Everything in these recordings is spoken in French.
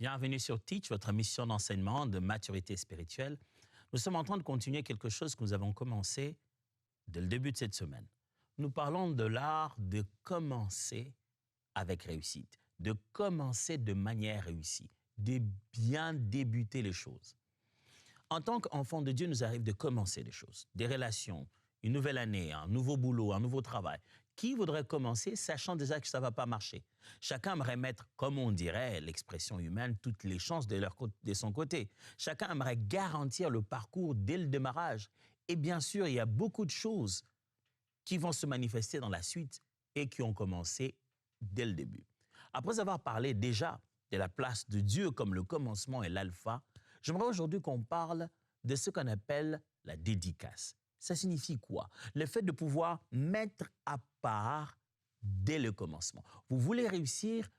Bienvenue sur Teach, votre mission d'enseignement de maturité spirituelle. Nous sommes en train de continuer quelque chose que nous avons commencé dès le début de cette semaine. Nous parlons de l'art de commencer avec réussite, de commencer de manière réussie, de bien débuter les choses. En tant qu'enfant de Dieu, nous arrive de commencer des choses, des relations, une nouvelle année, un nouveau boulot, un nouveau travail. Qui voudrait commencer sachant déjà que ça ne va pas marcher? Chacun aimerait mettre, comme on dirait, l'expression humaine, toutes les chances de son côté. Chacun aimerait garantir le parcours dès le démarrage. Et bien sûr, il y a beaucoup de choses qui vont se manifester dans la suite et qui ont commencé dès le début. Après avoir parlé déjà de la place de Dieu comme le commencement et l'alpha, j'aimerais aujourd'hui qu'on parle de ce qu'on appelle la dédicace. Ça signifie quoi? Le fait de pouvoir mettre à part dès le commencement. Vous voulez réussir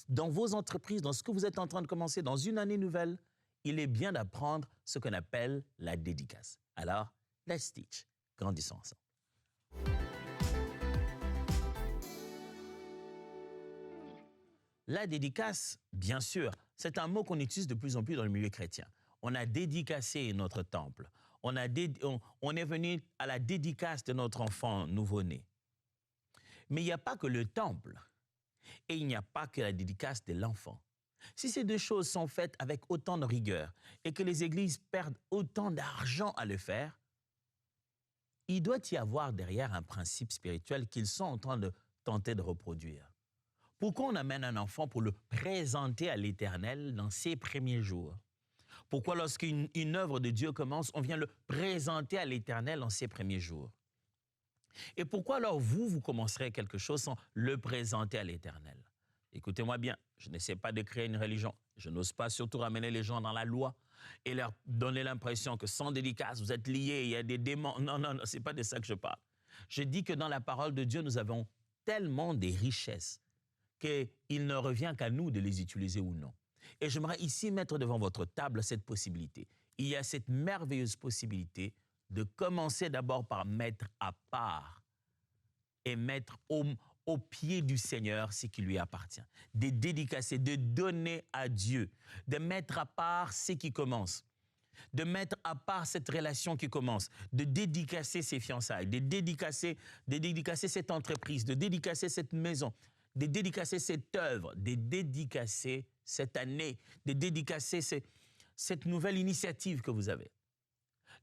dans vos entreprises, dans ce que vous êtes en train de commencer, dans une année nouvelle, il est bien d'apprendre ce qu'on appelle la dédicace. Alors, let's teach. Grandissons ensemble. La dédicace, bien sûr, c'est un mot qu'on utilise de plus en plus dans le milieu chrétien. On a dédicacé notre temple. On est venu à la dédicace de notre enfant nouveau-né. Mais il n'y a pas que le temple et il n'y a pas que la dédicace de l'enfant. Si ces deux choses sont faites avec autant de rigueur et que les églises perdent autant d'argent à le faire, il doit y avoir derrière un principe spirituel qu'ils sont en train de tenter de reproduire. Pourquoi on amène un enfant pour le présenter à l'Éternel dans ses premiers jours? Pourquoi lorsqu'une œuvre de Dieu commence, on vient le présenter à l'Éternel dans ses premiers jours? Et pourquoi alors vous commencerez quelque chose sans le présenter à l'Éternel? Écoutez-moi bien, je n'essaie pas de créer une religion. Je n'ose pas surtout ramener les gens dans la loi et leur donner l'impression que sans dédicace, vous êtes liés, il y a des démons. Non, ce n'est pas de ça que je parle. Je dis que dans la parole de Dieu, nous avons tellement des richesses qu'il ne revient qu'à nous de les utiliser ou non. Et j'aimerais ici mettre devant votre table cette possibilité. Il y a cette merveilleuse possibilité de commencer d'abord par mettre à part et mettre au pied du Seigneur ce qui lui appartient. De dédicacer, de donner à Dieu, de mettre à part ce qui commence, de mettre à part cette relation qui commence, de dédicacer ses fiançailles, de dédicacer cette entreprise, de dédicacer cette maison, de dédicacer cette œuvre, de dédicacer cette année, de dédicacer cette nouvelle initiative que vous avez.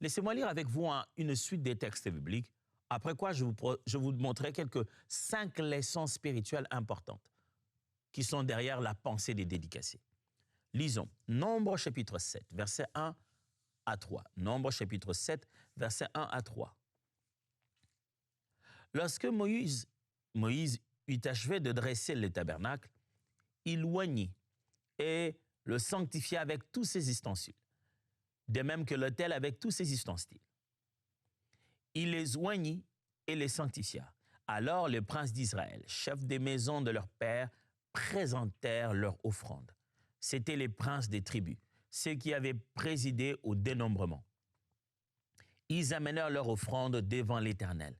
Laissez-moi lire avec vous une suite des textes bibliques, après quoi je vous montrerai quelques 5 leçons spirituelles importantes qui sont derrière la pensée des dédicacés. Lisons Nombre chapitre 7, versets 1 à 3. Nombre chapitre 7, versets 1 à 3. Lorsque Moïse eut achevé de dresser le tabernacle, il l'oignit et le sanctifia avec tous ses ustensiles, de même que l'autel avec tous ses ustensiles. Il les oignit et les sanctifia. Alors les princes d'Israël, chefs des maisons de leurs pères, présentèrent leur offrande. C'étaient les princes des tribus, ceux qui avaient présidé au dénombrement. Ils amenèrent leur offrande devant l'Éternel.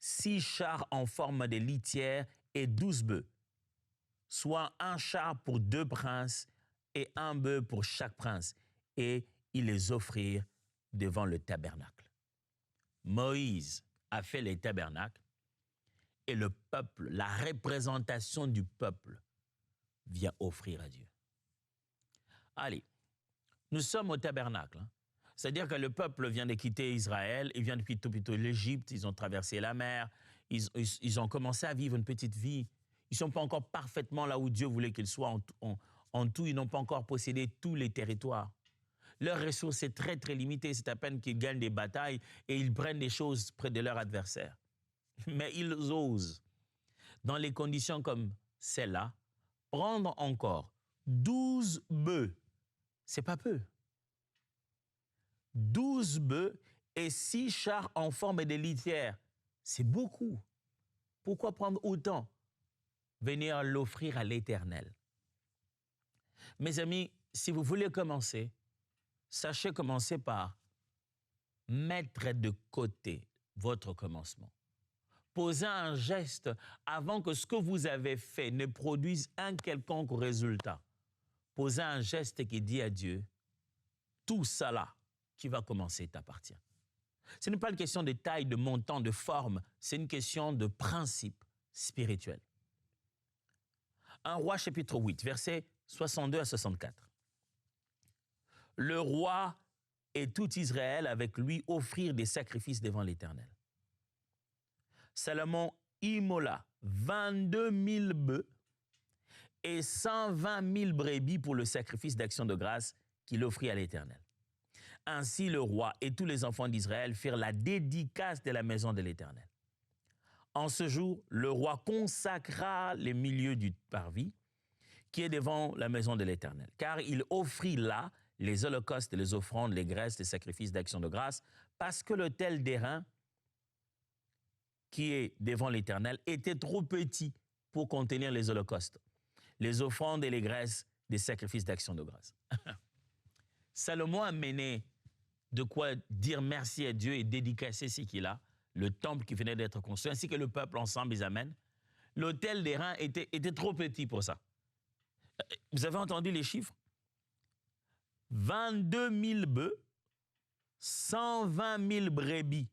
6 chars en forme de litière et 12 bœufs, soit un char pour 2 princes et un bœuf pour chaque prince. Et ils les offrirent devant le tabernacle. Moïse a fait les tabernacles et le peuple, la représentation du peuple, vient offrir à Dieu. Allez, nous sommes au tabernacle. C'est-à-dire que le peuple vient de quitter Israël, il vient de quitter plutôt l'Égypte, ils ont traversé la mer, ils ont commencé à vivre une petite vie. Ils ne sont pas encore parfaitement là où Dieu voulait qu'ils soient. En tout, ils n'ont pas encore possédé tous les territoires. Leur ressource est très, très limitée. C'est à peine qu'ils gagnent des batailles et ils prennent des choses près de leur adversaire. Mais ils osent, dans les conditions comme celle-là, prendre encore 12 bœufs. C'est pas peu. 12 bœufs et 6 chars en forme de litière. C'est beaucoup. Pourquoi prendre autant? Venir l'offrir à l'Éternel. Mes amis, si vous voulez commencer, sachez commencer par mettre de côté votre commencement. Posez un geste avant que ce que vous avez fait ne produise un quelconque résultat. poser un geste qui dit à Dieu, tout ça là qui va commencer t'appartient. Ce n'est pas une question de taille, de montant, de forme, c'est une question de principe spirituel. 1 Roi chapitre 8, versets 62 à 64. Le roi et tout Israël avec lui offrirent des sacrifices devant l'Éternel. Salomon immola 22 000 bœufs et 120 000 brebis pour le sacrifice d'action de grâce qu'il offrit à l'Éternel. Ainsi le roi et tous les enfants d'Israël firent la dédicace de la maison de l'Éternel. En ce jour, le roi consacra les milieux du parvis qui est devant la maison de l'Éternel, car il offrit là les holocaustes, les offrandes, les graisses, les sacrifices d'action de grâce, parce que l'autel d'airain qui est devant l'Éternel était trop petit pour contenir les holocaustes, les offrandes et les graisses des sacrifices d'action de grâce. Salomon a mené de quoi dire merci à Dieu et dédicacer ce qu'il a, le temple qui venait d'être construit, ainsi que le peuple ensemble, ils amènent. L'autel d'airain était trop petit pour ça. Vous avez entendu les chiffres? 22 000 bœufs, 120 000 brebis,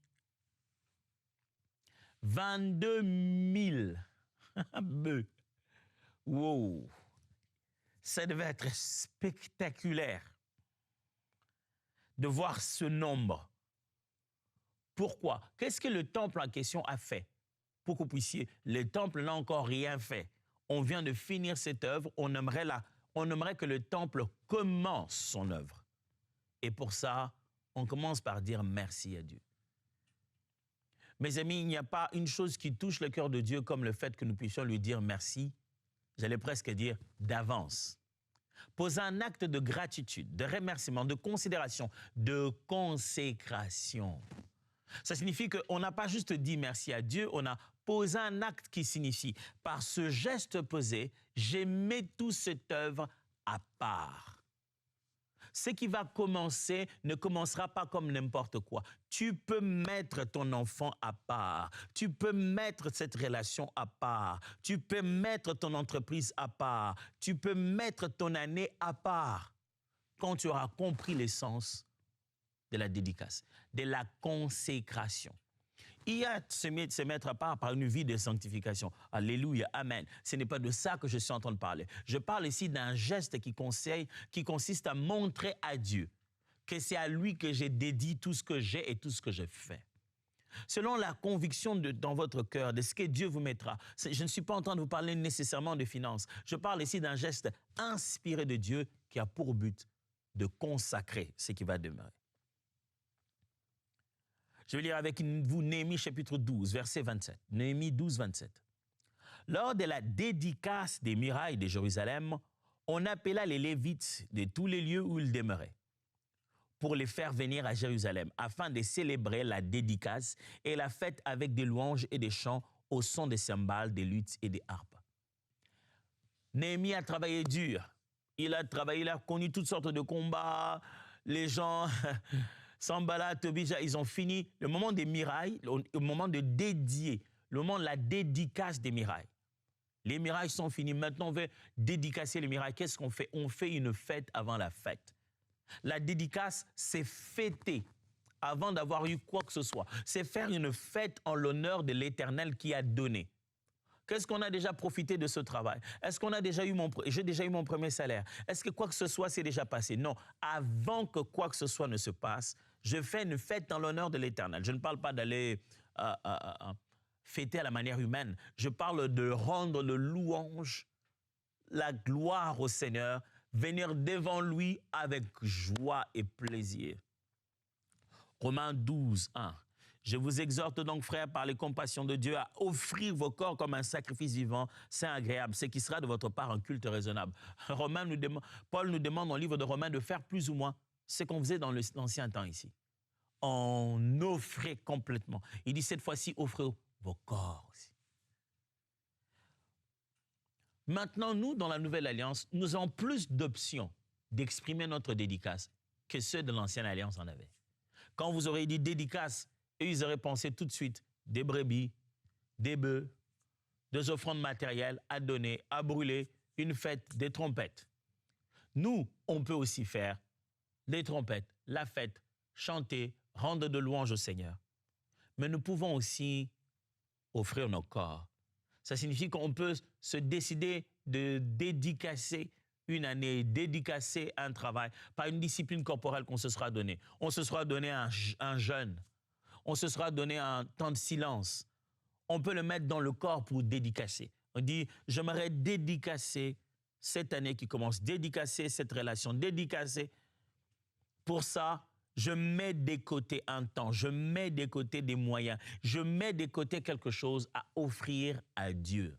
22 000 bœufs. Wow! Ça devait être spectaculaire de voir ce nombre. Pourquoi? Qu'est-ce que le temple en question a fait? Pour que vous puissiez, le temple n'a encore rien fait. On vient de finir cette œuvre, on aimerait que le temple commence son œuvre. Et pour ça, on commence par dire merci à Dieu. Mes amis, il n'y a pas une chose qui touche le cœur de Dieu comme le fait que nous puissions lui dire merci, j'allais presque dire d'avance. Poser un acte de gratitude, de remerciement, de considération, de consécration. Ça signifie qu'on n'a pas juste dit merci à Dieu, on a posé un acte qui signifie, par ce geste posé, je mets toute cette œuvre à part. Ce qui va commencer ne commencera pas comme n'importe quoi. Tu peux mettre ton enfant à part. Tu peux mettre cette relation à part. Tu peux mettre ton entreprise à part. Tu peux mettre ton année à part. Quand tu auras compris l'essence de la dédicace, de la consécration. Il y a se mettre à part par une vie de sanctification. Alléluia, amen. Ce n'est pas de ça que je suis en train de parler. Je parle ici d'un geste qui consiste à montrer à Dieu que c'est à lui que j'ai dédié tout ce que j'ai et tout ce que je fais. Selon la conviction dans votre cœur de ce que Dieu vous mettra. Je ne suis pas en train de vous parler nécessairement de finances. Je parle ici d'un geste inspiré de Dieu qui a pour but de consacrer ce qui va demeurer. Je vais lire avec vous Néhémie chapitre 12, verset 27. Néhémie 12, 27. Lors de la dédicace des murailles de Jérusalem, on appela les Lévites de tous les lieux où ils demeuraient pour les faire venir à Jérusalem afin de célébrer la dédicace et la fête avec des louanges et des chants au son des cymbales, des luttes et des harpes. Néhémie a travaillé dur. Il a connu toutes sortes de combats. Les gens... Sambala, Tobija, ils ont fini le moment des murailles, le moment de dédier, le moment de la dédicace des murailles. Les murailles sont finies, maintenant on veut dédicacer les murailles. Qu'est-ce qu'on fait? On fait une fête avant la fête. La dédicace, c'est fêter avant d'avoir eu quoi que ce soit. C'est faire une fête en l'honneur de l'Éternel qui a donné. Qu'est-ce qu'on a déjà profité de ce travail? Est-ce qu'on a déjà eu j'ai déjà eu mon premier salaire? Est-ce que quoi que ce soit s'est déjà passé? Non. Avant que quoi que ce soit ne se passe, je fais une fête en l'honneur de l'Éternel. Je ne parle pas d'aller fêter à la manière humaine. Je parle de rendre le louange, la gloire au Seigneur, venir devant lui avec joie et plaisir. Romains 12, 1. Je vous exhorte donc, frères, par les compassions de Dieu, à offrir vos corps comme un sacrifice vivant, saint, agréable, ce qui sera de votre part un culte raisonnable. Paul nous demande dans le livre de Romains de faire plus ou moins ce qu'on faisait dans l'ancien temps ici. On offrait complètement. Il dit cette fois-ci, offrez vos corps aussi. Maintenant, nous, dans la Nouvelle Alliance, nous avons plus d'options d'exprimer notre dédicace que ceux de l'Ancienne Alliance en avaient. Quand vous aurez dit dédicace, et ils auraient pensé tout de suite des brebis, des bœufs, des offrandes matérielles à donner, à brûler, une fête, des trompettes. Nous, on peut aussi faire les trompettes, la fête, chanter, rendre de louanges au Seigneur. Mais nous pouvons aussi offrir nos corps. Ça signifie qu'on peut se décider de dédicacer une année, dédicacer un travail par une discipline corporelle qu'on se sera donné. On se sera donné un jeûne. On se sera donné un temps de silence. On peut le mettre dans le corps pour dédicacer. On dit, j'aimerais dédicacer cette année qui commence, dédicacer cette relation, dédicacer. Pour ça, je mets de côté un temps, je mets de côté des moyens, je mets de côté quelque chose à offrir à Dieu.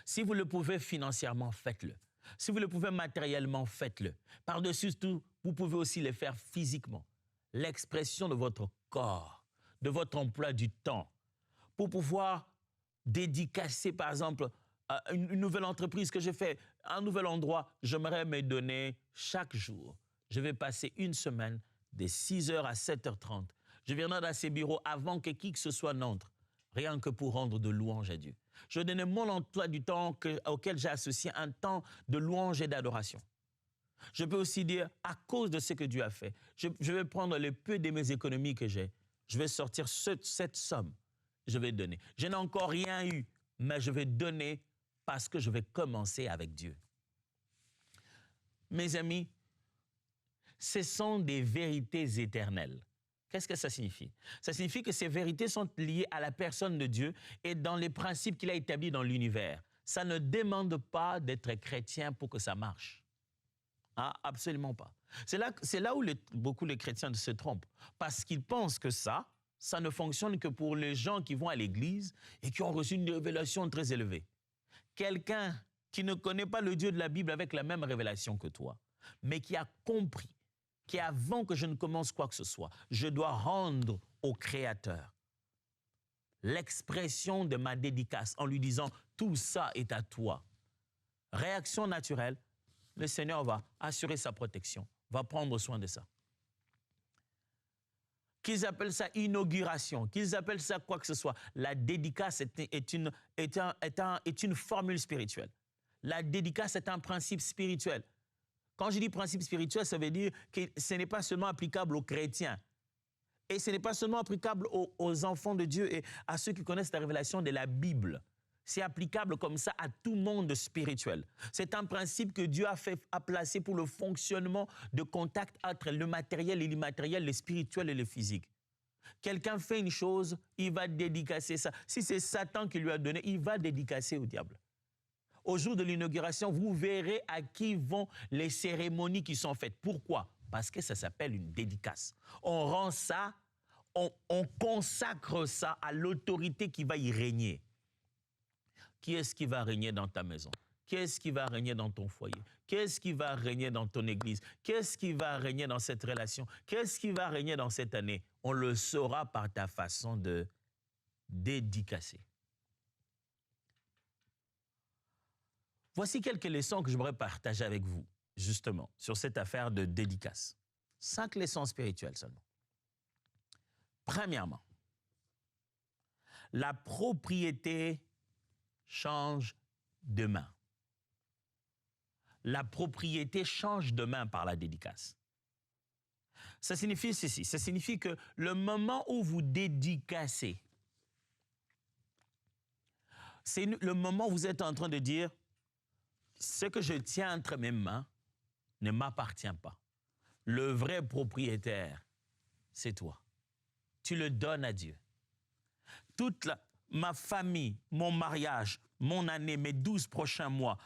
Si vous le pouvez financièrement, faites-le. Si vous le pouvez matériellement, faites-le. Par-dessus tout, vous pouvez aussi le faire physiquement. L'expression de votre corps, de votre emploi du temps, pour pouvoir dédicacer, par exemple, une nouvelle entreprise que j'ai fait, un nouvel endroit, j'aimerais me donner chaque jour. Je vais passer une semaine de 6h à 7h30. Je viendrai dans ces bureaux avant que qui que ce soit n'entre, rien que pour rendre de louange à Dieu. Je vais donner mon emploi du temps auquel j'ai associé un temps de louange et d'adoration. Je peux aussi dire, à cause de ce que Dieu a fait, je vais prendre le peu de mes économies que j'ai, je vais sortir cette somme, je vais donner. Je n'ai encore rien eu, mais je vais donner parce que je vais commencer avec Dieu. Mes amis, ce sont des vérités éternelles. Qu'est-ce que ça signifie? Ça signifie que ces vérités sont liées à la personne de Dieu et dans les principes qu'il a établis dans l'univers. Ça ne demande pas d'être chrétien pour que ça marche. Ah, absolument pas. C'est là où beaucoup de chrétiens se trompent. Parce qu'ils pensent que ça ne fonctionne que pour les gens qui vont à l'église et qui ont reçu une révélation très élevée. Quelqu'un qui ne connaît pas le Dieu de la Bible avec la même révélation que toi, mais qui a compris qu'avant que je ne commence quoi que ce soit, je dois rendre au Créateur l'expression de ma dédicace en lui disant « tout ça est à toi ». Réaction naturelle, le Seigneur va assurer sa protection, va prendre soin de ça. Qu'ils appellent ça inauguration, qu'ils appellent ça quoi que ce soit, la dédicace est une formule spirituelle. La dédicace est un principe spirituel. Quand je dis principe spirituel, ça veut dire que ce n'est pas seulement applicable aux chrétiens. Et ce n'est pas seulement applicable aux enfants de Dieu et à ceux qui connaissent la révélation de la Bible. C'est applicable comme ça à tout monde spirituel. C'est un principe que Dieu a placé pour le fonctionnement de contact entre le matériel et l'immatériel, le spirituel et le physique. Quelqu'un fait une chose, il va dédicacer ça. Si c'est Satan qui lui a donné, il va dédicacer au diable. Au jour de l'inauguration, vous verrez à qui vont les cérémonies qui sont faites. Pourquoi? Parce que ça s'appelle une dédicace. On rend ça, on consacre ça à l'autorité qui va y régner. Qui est-ce qui va régner dans ta maison? Qui est-ce qui va régner dans ton foyer? Qui est-ce qui va régner dans ton église? Qui est-ce qui va régner dans cette relation? Qui est-ce qui va régner dans cette année? On le saura par ta façon de dédicacer. Voici quelques leçons que j'aimerais partager avec vous, justement, sur cette affaire de dédicace. 5 leçons spirituelles seulement. Premièrement, la propriété change de main. La propriété change de main par la dédicace. Ça signifie ceci, ça signifie que le moment où vous dédicacez, c'est le moment où vous êtes en train de dire « ce que je tiens entre mes mains ne m'appartient pas. Le vrai propriétaire, c'est toi. Tu le donnes à Dieu. Toute ma famille, mon mariage, mon année, mes 12 prochains mois,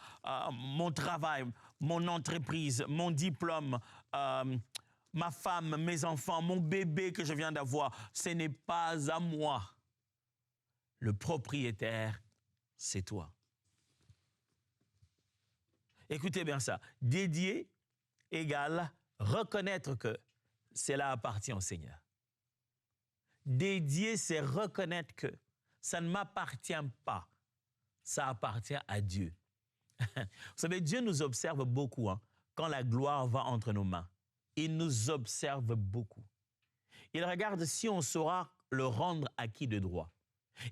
mon travail, mon entreprise, mon diplôme, ma femme, mes enfants, mon bébé que je viens d'avoir, ce n'est pas à moi. Le propriétaire, c'est toi. » Écoutez bien ça. Dédier égale reconnaître que cela appartient au Seigneur. Dédier, c'est reconnaître que ça ne m'appartient pas. Ça appartient à Dieu. Vous savez, Dieu nous observe beaucoup quand la gloire va entre nos mains. Il nous observe beaucoup. Il regarde si on saura le rendre acquis de droit.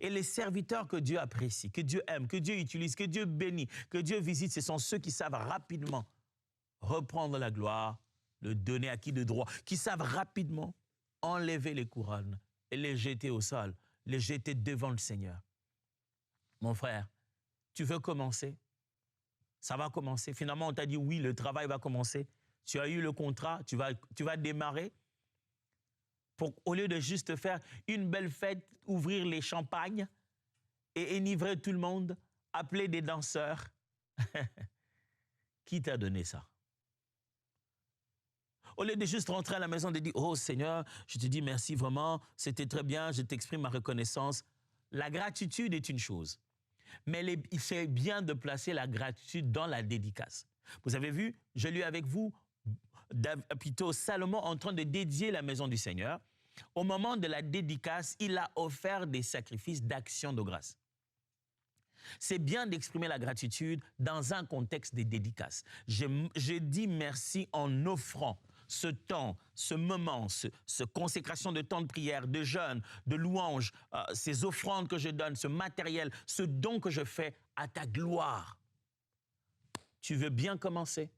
Et les serviteurs que Dieu apprécie, que Dieu aime, que Dieu utilise, que Dieu bénit, que Dieu visite, ce sont ceux qui savent rapidement reprendre la gloire, le donner à qui de droit, qui savent rapidement enlever les couronnes et les jeter au sol, les jeter devant le Seigneur. Mon frère, tu veux commencer? Ça va commencer. Finalement, on t'a dit oui, le travail va commencer. Tu as eu le contrat, tu vas démarrer. Au lieu de juste faire une belle fête, ouvrir les champagnes et enivrer tout le monde, appeler des danseurs. Qui t'a donné ça? Au lieu de juste rentrer à la maison et de dire « Oh Seigneur, je te dis merci vraiment, c'était très bien, je t'exprime ma reconnaissance ». La gratitude est une chose, mais c'est bien de placer la gratitude dans la dédicace. Vous avez vu, je lis avec vous plutôt Salomon en train de dédier la maison du Seigneur. Au moment de la dédicace, il a offert des sacrifices d'action de grâce. C'est bien d'exprimer la gratitude dans un contexte de dédicace. Je dis merci en offrant ce temps, ce moment, ce consécration de temps de prière, de jeûne, de louange, ces offrandes que je donne, ce matériel, ce don que je fais à ta gloire. Tu veux bien commencer?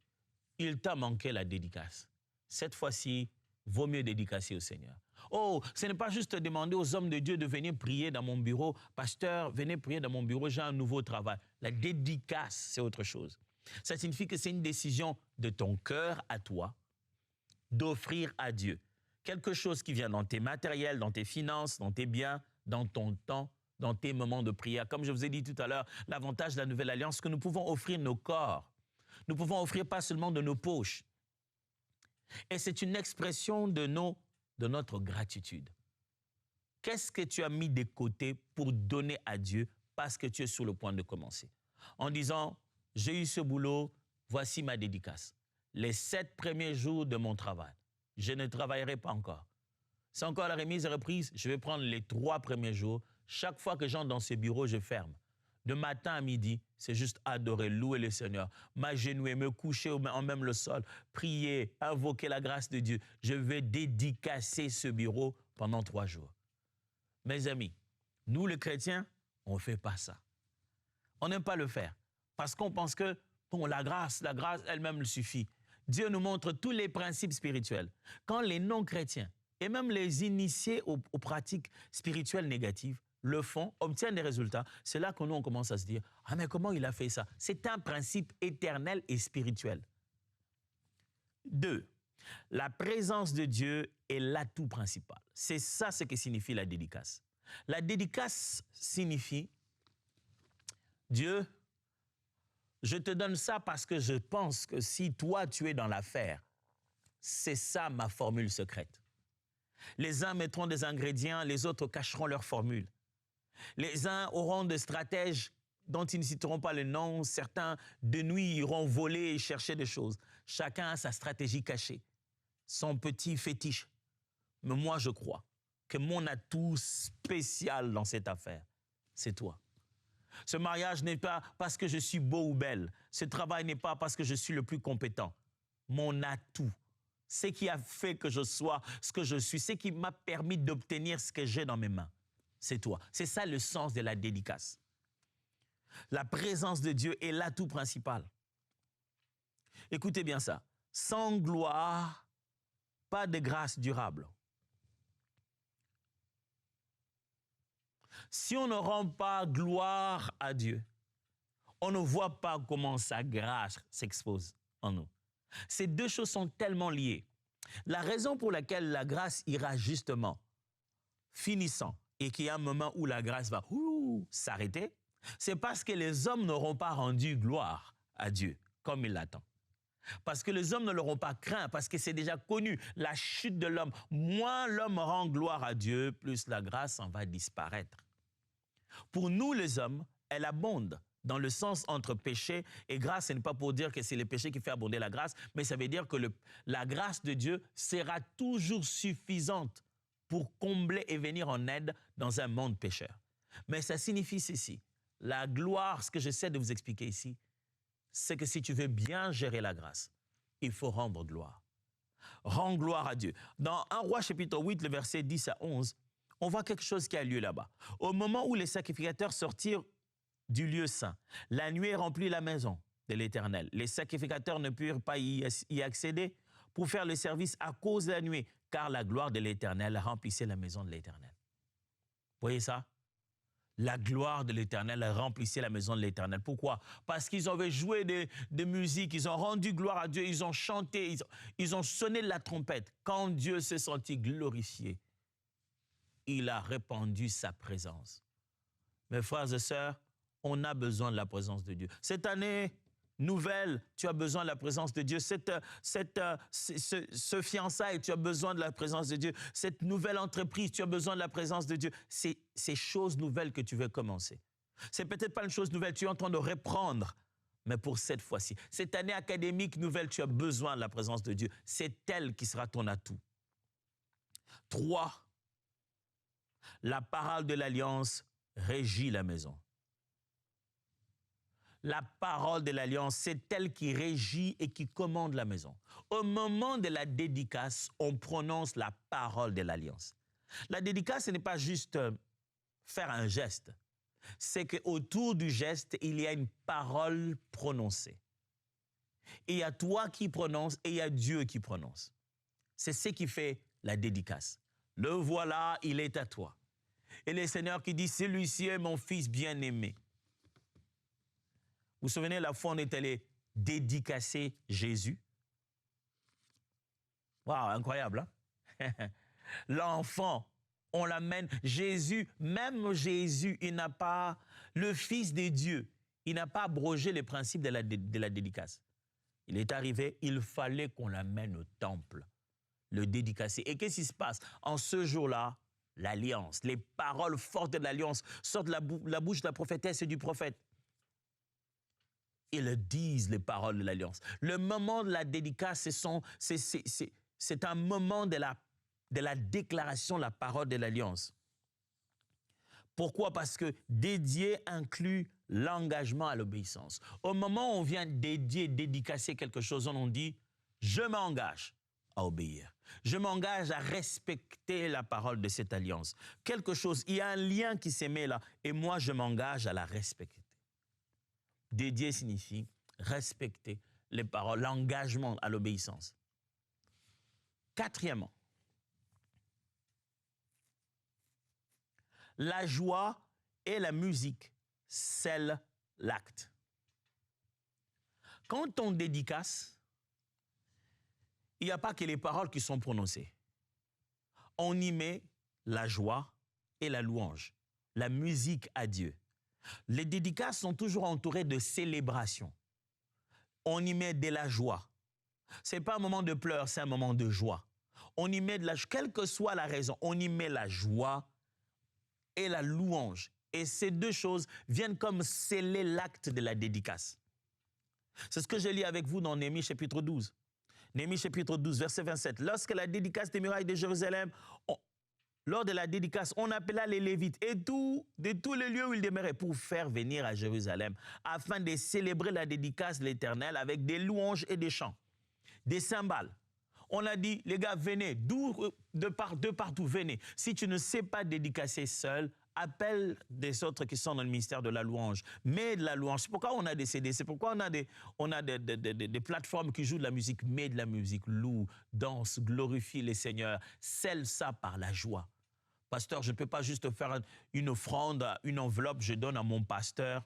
Il t'a manqué la dédicace. Cette fois-ci, vaut mieux dédicacer au Seigneur. Oh, ce n'est pas juste demander aux hommes de Dieu de venir prier dans mon bureau. Pasteur, venez prier dans mon bureau, j'ai un nouveau travail. La dédicace, c'est autre chose. Ça signifie que c'est une décision de ton cœur à toi d'offrir à Dieu quelque chose qui vient dans tes matériels, dans tes finances, dans tes biens, dans ton temps, dans tes moments de prière. Comme je vous ai dit tout à l'heure, l'avantage de la Nouvelle Alliance, c'est que nous pouvons offrir nos corps. Nous pouvons offrir pas seulement de nos poches. Et c'est une expression de notre gratitude. Qu'est-ce que tu as mis de côté pour donner à Dieu parce que tu es sur le point de commencer? En disant, j'ai eu ce boulot, voici ma dédicace. Les 7 premiers jours de mon travail, je ne travaillerai pas encore. C'est encore la remise et reprise, je vais prendre les 3 premiers jours. Chaque fois que j'entre dans ce bureau, je ferme. De matin à midi, c'est juste adorer, louer le Seigneur, m'agenouiller, me coucher en même le sol, prier, invoquer la grâce de Dieu. Je vais dédicacer ce bureau pendant 3 jours. Mes amis, nous les chrétiens, on ne fait pas ça. On n'aime pas le faire parce qu'on pense que bon, la grâce elle-même suffit. Dieu nous montre tous les principes spirituels. Quand les non-chrétiens et même les initiés aux pratiques spirituelles négatives le font, obtiennent des résultats, c'est là que nous, on commence à se dire « Ah, mais comment il a fait ça ?» C'est un principe éternel et spirituel. 2. La présence de Dieu est l'atout principal. C'est ça ce que signifie la dédicace. La dédicace signifie « Dieu, je te donne ça parce que je pense que si toi, tu es dans l'affaire, c'est ça ma formule secrète. » Les uns mettront des ingrédients, les autres cacheront leur formule. Les uns auront des stratèges dont ils ne citeront pas le nom. Certains, de nuit, iront voler et chercher des choses. Chacun a sa stratégie cachée, son petit fétiche. Mais moi, je crois que mon atout spécial dans cette affaire, c'est toi. Ce mariage n'est pas parce que je suis beau ou belle. Ce travail n'est pas parce que je suis le plus compétent. Mon atout, ce qui a fait que je sois ce que je suis, ce qui m'a permis d'obtenir ce que j'ai dans mes mains, c'est toi. C'est ça le sens de la dédicace. La présence de Dieu est l'atout principal. Écoutez bien ça. Sans gloire, pas de grâce durable. Si on ne rend pas gloire à Dieu, on ne voit pas comment sa grâce s'expose en nous. Ces deux choses sont tellement liées. La raison pour laquelle la grâce ira justement finissant et qu'il y a un moment où la grâce va s'arrêter, c'est parce que les hommes n'auront pas rendu gloire à Dieu comme il l'attend. Parce que les hommes ne l'auront pas craint, parce que c'est déjà connu, la chute de l'homme. Moins l'homme rend gloire à Dieu, plus la grâce en va disparaître. Pour nous les hommes, elle abonde dans le sens entre péché et grâce. Ce n'est pas pour dire que c'est le péché qui fait abonder la grâce, mais ça veut dire que la grâce de Dieu sera toujours suffisante pour combler et venir en aide dans un monde pécheur. Mais ça signifie ceci, la gloire, ce que j'essaie de vous expliquer ici, c'est que si tu veux bien gérer la grâce, il faut rendre gloire. Rends gloire à Dieu. Dans 1 Roi chapitre 8, le verset 10 à 11, on voit quelque chose qui a lieu là-bas. Au moment où les sacrificateurs sortirent du lieu saint, la nuée remplit la maison. de l'Éternel. Les sacrificateurs ne purent pas y accéder pour faire le service à cause de la nuée, car la gloire de l'Éternel remplissait la maison de l'Éternel. Vous voyez ça? La gloire de l'Éternel remplissait la maison de l'Éternel. Pourquoi? Parce qu'ils avaient joué de musique, ils ont rendu gloire à Dieu, ils ont chanté, ils ont sonné de la trompette. Quand Dieu s'est senti glorifié, il a répandu sa présence. Mes frères et sœurs, on a besoin de la présence de Dieu. Cette année nouvelle, tu as besoin de la présence de Dieu. Ce fiançailles, tu as besoin de la présence de Dieu. Cette nouvelle entreprise, tu as besoin de la présence de Dieu. C'est ces choses nouvelles que tu veux commencer. C'est peut-être pas une chose nouvelle, tu es en train de reprendre, mais pour cette fois-ci. Cette année académique nouvelle, tu as besoin de la présence de Dieu. C'est elle qui sera ton atout. 3. La parole de l'alliance régit la maison. La parole de l'alliance, c'est elle qui régit et qui commande la maison. Au moment de la dédicace, on prononce la parole de l'alliance. La dédicace, ce n'est pas juste faire un geste. C'est qu'autour du geste, il y a une parole prononcée. Et il y a toi qui prononce et il y a Dieu qui prononce. C'est ce qui fait la dédicace. Le voilà, il est à toi. Et le Seigneur qui dit, celui-ci est mon fils bien-aimé. Vous vous souvenez, la fois, on est allé dédicacer Jésus. Waouh, incroyable, hein? L'enfant, on l'amène. Jésus, même Jésus, il n'a pas, le Fils de Dieu, il n'a pas abrogé les principes de la dédicace. Il est arrivé, il fallait qu'on l'amène au temple, le dédicacer. Et qu'est-ce qui se passe? En ce jour-là, l'alliance, les paroles fortes de l'alliance sortent de la bouche de la prophétesse et du prophète. Ils disent les paroles de l'alliance. Le moment de la dédicace, c'est un moment de la déclaration de la parole de l'alliance. Pourquoi? Parce que dédier inclut l'engagement à l'obéissance. Au moment où on vient dédier, dédicacer quelque chose, on dit « je m'engage à obéir. Je m'engage à respecter la parole de cette alliance. » Quelque chose, il y a un lien qui s'est mis là et moi je m'engage à la respecter. Dédier signifie respecter les paroles, l'engagement à l'obéissance. 4e, la joie et la musique scellent l'acte. Quand on dédicace, il n'y a pas que les paroles qui sont prononcées. On y met la joie et la louange, la musique à Dieu. Les dédicaces sont toujours entourées de célébrations. On y met de la joie. Ce n'est pas un moment de pleurs, c'est un moment de joie. On y met de la joie, quelle que soit la raison, on y met la joie et la louange. Et ces deux choses viennent comme sceller l'acte de la dédicace. C'est ce que je lis avec vous dans Néhémie chapitre 12. Néhémie chapitre 12, verset 27. Lorsque la dédicace des murailles de Jérusalem, lors de la dédicace, on appela les Lévites et de tous les lieux où ils demeuraient pour faire venir à Jérusalem afin de célébrer la dédicace de l'Éternel avec des louanges et des chants, des cymbales. On a dit, les gars, venez, de partout, venez. Si tu ne sais pas dédicacer seul, appelle des autres qui sont dans le ministère de la louange. Mets de la louange. C'est pourquoi on a des CD, c'est pourquoi on a des plateformes qui jouent de la musique. Mets de la musique, loue, danse, glorifie les seigneurs. Scelle ça par la joie. Pasteur, je ne peux pas juste faire une offrande, une enveloppe, je donne à mon pasteur.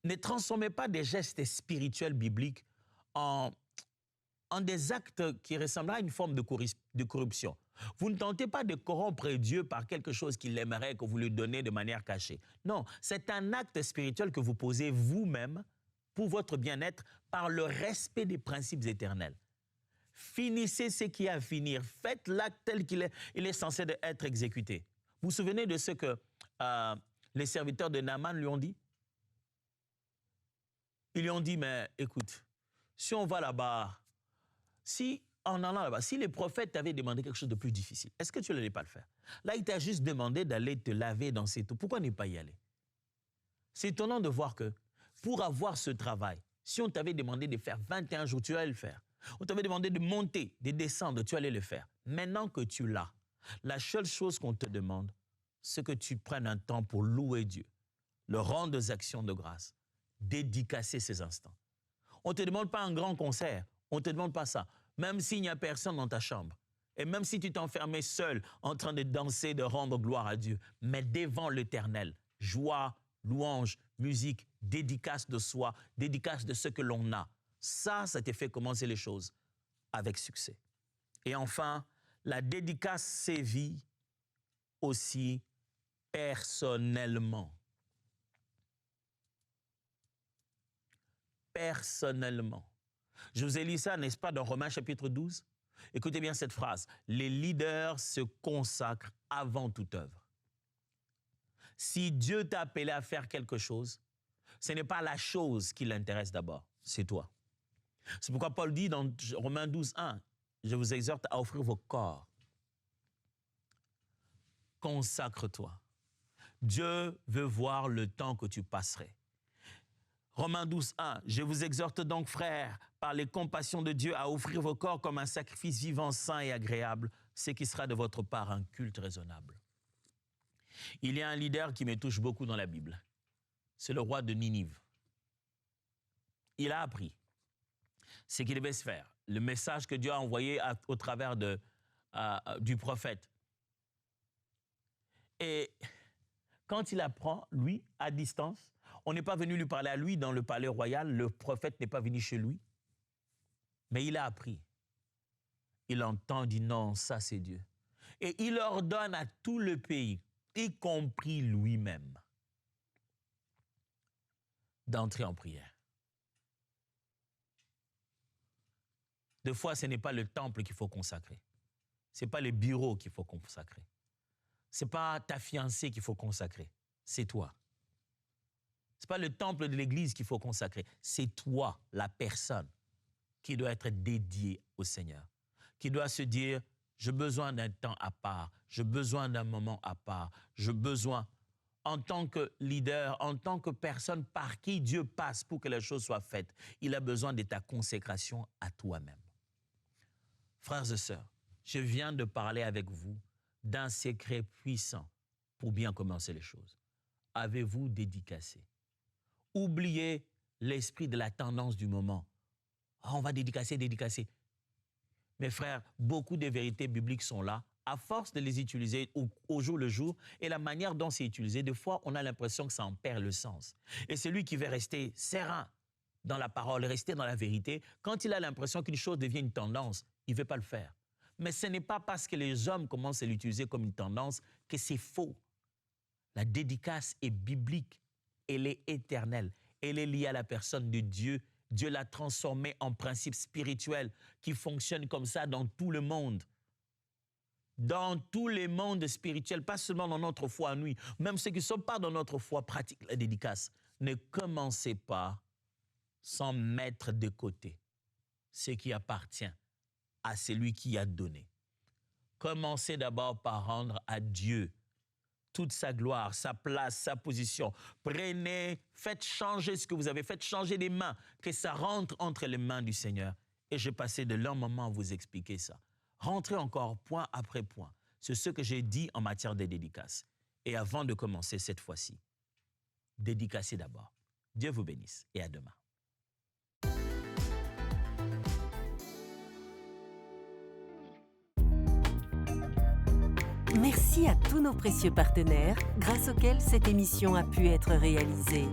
Ne transformez pas des gestes spirituels bibliques en des actes qui ressemblent à une forme de corruption. Vous ne tentez pas de corrompre Dieu par quelque chose qu'il aimerait que vous lui donnez de manière cachée. Non, c'est un acte spirituel que vous posez vous-même pour votre bien-être par le respect des principes éternels. Finissez ce qui a à finir. Faites l'acte tel qu'il est censé être exécuté. Vous vous souvenez de ce que les serviteurs de Naaman lui ont dit? Ils lui ont dit, mais écoute, si on va là-bas, en allant là-bas, si les prophètes t'avaient demandé quelque chose de plus difficile, est-ce que tu n'allais pas le faire? Là, il t'a juste demandé d'aller te laver dans cette eau. Pourquoi ne pas y aller? C'est étonnant de voir que pour avoir ce travail, si on t'avait demandé de faire 21 jours, tu allais le faire. On t'avait demandé de monter, de descendre, tu allais le faire. Maintenant que tu l'as, la seule chose qu'on te demande, c'est que tu prennes un temps pour louer Dieu, le rendre des actions de grâce dédicacer ces instants. On ne te demande pas un grand concert, on ne te demande pas ça. Même s'il n'y a personne dans ta chambre, et même si tu t'enfermais seul en train de danser, de rendre gloire à Dieu, mais devant l'Éternel, joie, louange, musique, dédicace de soi, dédicace de ce que l'on a. Ça te fait commencer les choses avec succès. Et enfin, la dédicace sévit aussi personnellement. Personnellement. Je vous ai lu ça, n'est-ce pas, dans Romains chapitre 12? Écoutez bien cette phrase. Les leaders se consacrent avant toute œuvre. Si Dieu t'a appelé à faire quelque chose, ce n'est pas la chose qui l'intéresse d'abord, c'est toi. C'est pourquoi Paul dit dans Romains 12, 1, je vous exhorte à offrir vos corps. Consacre-toi. Dieu veut voir le temps que tu passerais. Romains 12, 1, je vous exhorte donc, frères, par les compassions de Dieu, à offrir vos corps comme un sacrifice vivant, saint et agréable, ce qui sera de votre part un culte raisonnable. Il y a un leader qui me touche beaucoup dans la Bible. C'est le roi de Ninive. Il a appris ce qu'il devait se faire, le message que Dieu a envoyé au travers du prophète. Et quand il apprend, lui, à distance, on n'est pas venu lui parler à lui dans le palais royal, le prophète n'est pas venu chez lui, mais il a appris. Il entend, dit non, ça c'est Dieu. Et il ordonne à tout le pays, y compris lui-même, d'entrer en prière. Des fois, ce n'est pas le temple qu'il faut consacrer. Ce n'est pas le bureau qu'il faut consacrer. Ce n'est pas ta fiancée qu'il faut consacrer. C'est toi. Ce n'est pas le temple de l'église qu'il faut consacrer. C'est toi, la personne, qui doit être dédiée au Seigneur. Qui doit se dire, j'ai besoin d'un temps à part. J'ai besoin d'un moment à part. J'ai besoin, en tant que leader, en tant que personne par qui Dieu passe pour que les choses soient faites, il a besoin de ta consécration à toi-même. Frères et sœurs, je viens de parler avec vous d'un secret puissant pour bien commencer les choses. Avez-vous dédicacé? Oubliez l'esprit de la tendance du moment. Oh, on va dédicacer. Mes frères, beaucoup de vérités bibliques sont là. À force de les utiliser au jour le jour et la manière dont c'est utilisé, des fois, on a l'impression que ça en perd le sens. Et celui qui veut rester serein dans la parole, rester dans la vérité, quand il a l'impression qu'une chose devient une tendance, il ne veut pas le faire. Mais ce n'est pas parce que les hommes commencent à l'utiliser comme une tendance que c'est faux. La dédicace est biblique, elle est éternelle, elle est liée à la personne de Dieu. Dieu l'a transformée en principe spirituel qui fonctionne comme ça dans tout le monde. Dans tous les mondes spirituels, pas seulement dans notre foi à nous, même ceux qui ne sont pas dans notre foi pratiquent la dédicace. Ne commencez pas sans mettre de côté ce qui appartient à celui qui a donné. Commencez d'abord par rendre à Dieu toute sa gloire, sa place, sa position. Prenez, faites changer ce que vous avez, faites changer les mains, que ça rentre entre les mains du Seigneur. Et je passais de longs moments à vous expliquer ça. Rentrez encore point après point. C'est ce que j'ai dit en matière de dédicace. Et avant de commencer cette fois-ci, dédicacez d'abord. Dieu vous bénisse et à demain. Merci à tous nos précieux partenaires grâce auxquels cette émission a pu être réalisée.